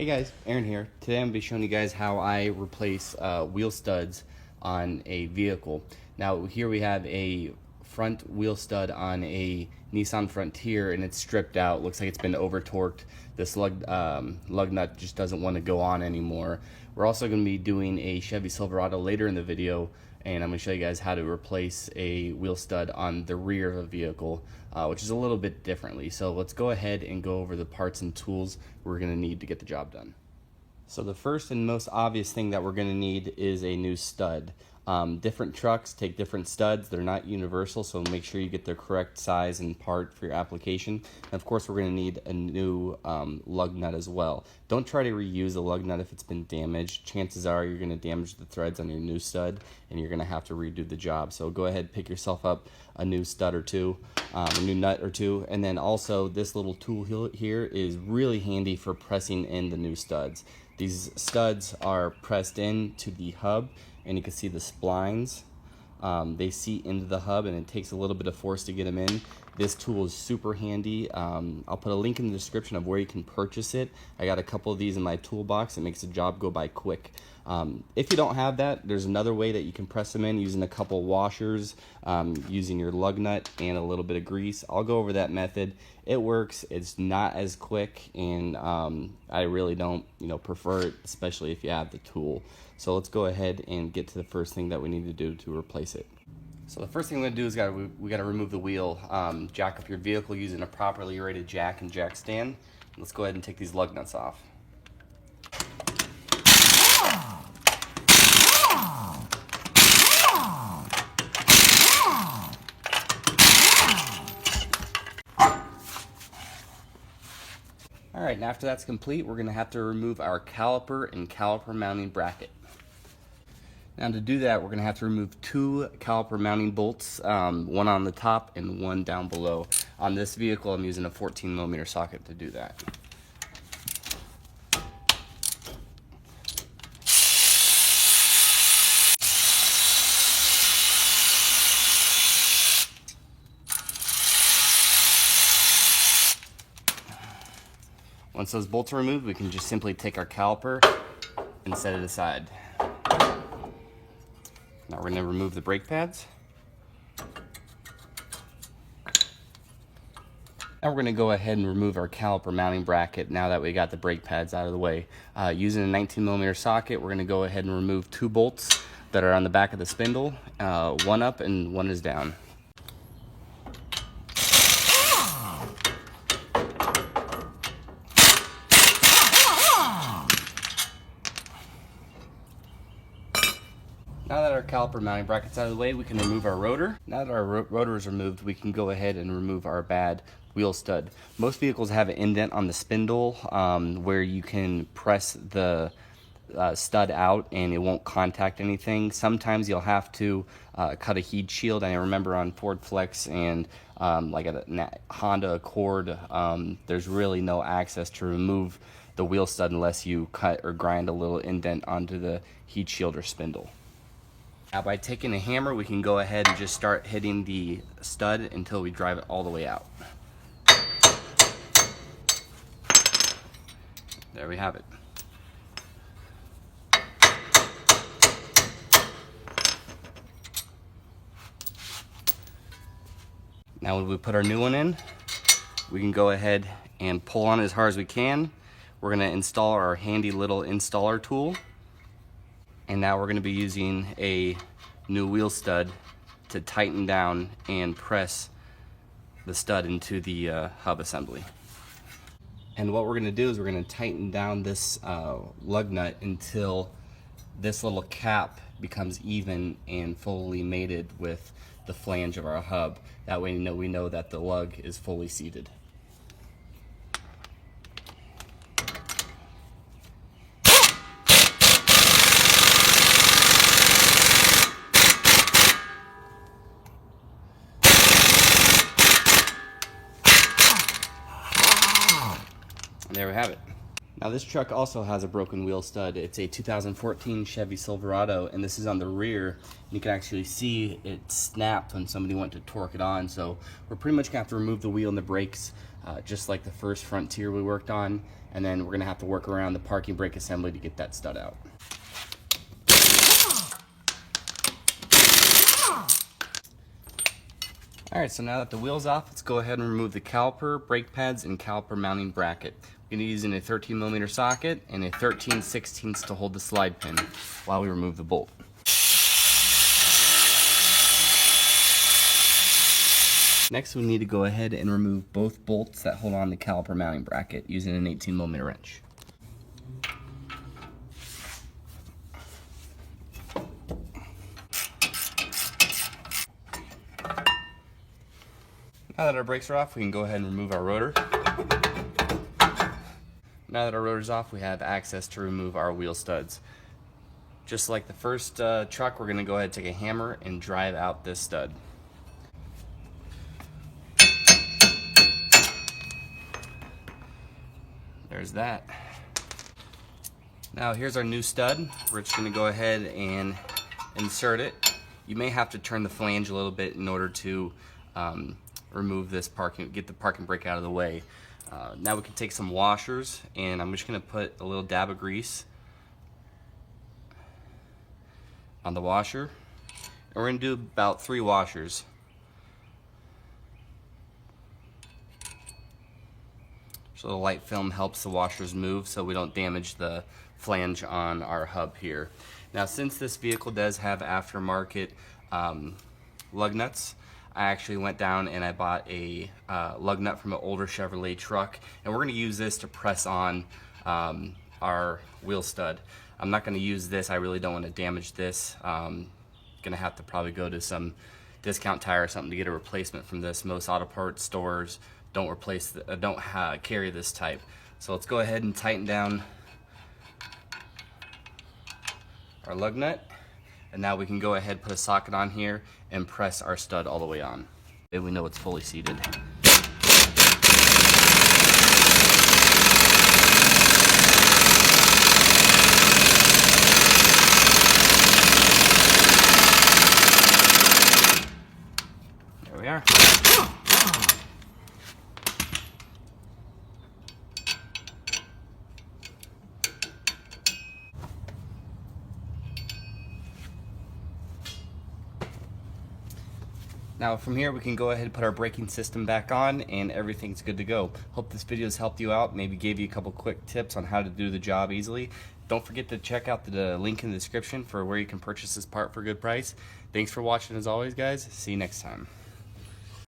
Hey guys, Aaron here. Today I'm going to be showing you guys how I replace wheel studs on a vehicle. Now here we have a front wheel stud on a Nissan Frontier and it's stripped out. Looks like it's been over torqued. This lug nut just doesn't want to go on anymore. We're also going to be doing a Chevy Silverado later in the video, and I'm going to show you guys how to replace a wheel stud on the rear of a vehicle, which is a little bit differently. So let's go ahead and go over the parts and tools we're going to need to get the job done. So the first and most obvious thing that we're going to need is a new stud. Different trucks take different studs. They're not universal, so make sure you get the correct size and part for your application. And of course, we're going to need a new lug nut as well. Don't try to reuse a lug nut if it's been damaged. Chances are you're going to damage the threads on your new stud, and you're going to have to redo the job. So go ahead, pick yourself up a new stud or two, a new nut or two. And then also, this little tool here is really handy for pressing in the new studs. These studs are pressed into the hub, and you can see the splines. They seat into the hub, and it takes a little bit of force to get them in. This tool is super handy. I'll put a link in the description of where you can purchase it. I got a couple of these in my toolbox. It makes the job go by quick. If you don't have that, there's another way that you can press them in using a couple washers, using your lug nut and a little bit of grease. I'll go over that method. It works. It's not as quick, and I really don't prefer it, especially if you have the tool. So let's go ahead and get to the first thing that we need to do to replace it. So the first thing we're going to do is we got to remove the wheel. Jack up your vehicle using a properly rated jack and jack stand. Let's go ahead and take these lug nuts off. Alright, and after that's complete, we're going to have to remove our caliper and caliper mounting bracket. Now to do that, we're going to have to remove two caliper mounting bolts, one on the top and one down below. On this vehicle, I'm using a 14mm socket to do that. Once those bolts are removed, we can just simply take our caliper and set it aside. Now we're going to remove the brake pads. Now we're going to go ahead and remove our caliper mounting bracket now that we got the brake pads out of the way. Using a 19mm socket, we're going to go ahead and remove two bolts that are on the back of the spindle. One up and one is down. Now that our caliper mounting bracket's out of the way, we can remove our rotor. Now that our rotor is removed, we can go ahead and remove our bad wheel stud. Most vehicles have an indent on the spindle where you can press the stud out and it won't contact anything. Sometimes you'll have to cut a heat shield. I remember on Ford Flex and like a Honda Accord, there's really no access to remove the wheel stud unless you cut or grind a little indent onto the heat shield or spindle. Now by taking a hammer, we can go ahead and just start hitting the stud until we drive it all the way out. There we have it. Now when we put our new one in, we can go ahead and pull on it as hard as we can. We're going to install our handy little installer tool. And now we're going to be using a new wheel stud to tighten down and press the stud into the hub assembly. And what we're going to do is we're going to tighten down this lug nut until this little cap becomes even and fully mated with the flange of our hub. That way we know that the lug is fully seated. There we have it. Now this truck also has a broken wheel stud. It's a 2014 Chevy Silverado, and this is on the rear. You can actually see it snapped when somebody went to torque it on, so we're pretty much going to have to remove the wheel and the brakes, just like the first Frontier we worked on, and then we're going to have to work around the parking brake assembly to get that stud out. Alright, so now that the wheel's off, let's go ahead and remove the caliper, brake pads, and caliper mounting bracket. We're going to use a 13mm socket and a 13/16 to hold the slide pin while we remove the bolt. Next, we need to go ahead and remove both bolts that hold on the caliper mounting bracket using an 18mm wrench. Now that our brakes are off, we can go ahead and remove our rotor. Now that our rotor's off, we have access to remove our wheel studs. Just like the first truck, we're going to go ahead and take a hammer and drive out this stud. There's that. Now here's our new stud. We're just going to go ahead and insert it. You may have to turn the flange a little bit in order to remove this get the parking brake out of the way. Now we can take some washers, and I'm just going to put a little dab of grease on the washer, and we're going to do about 3 washers. So the light film helps the washers move so we don't damage the flange on our hub here. Now, since this vehicle does have aftermarket lug nuts, I actually went down and I bought a lug nut from an older Chevrolet truck, and we're going to use this to press on our wheel stud. I'm not going to use this. I really don't want to damage this. Going to have to probably go to some discount tire or something to get a replacement from this. Most auto parts stores don't carry this type. So let's go ahead and tighten down our lug nut. And now we can go ahead, put a socket on here, and press our stud all the way on. And we know it's fully seated. There we are. Now from here we can go ahead and put our braking system back on, and everything's good to go. Hope this video has helped you out, maybe gave you a couple quick tips on how to do the job easily. Don't forget to check out the link in the description for where you can purchase this part for a good price. Thanks for watching as always, guys. See you next time.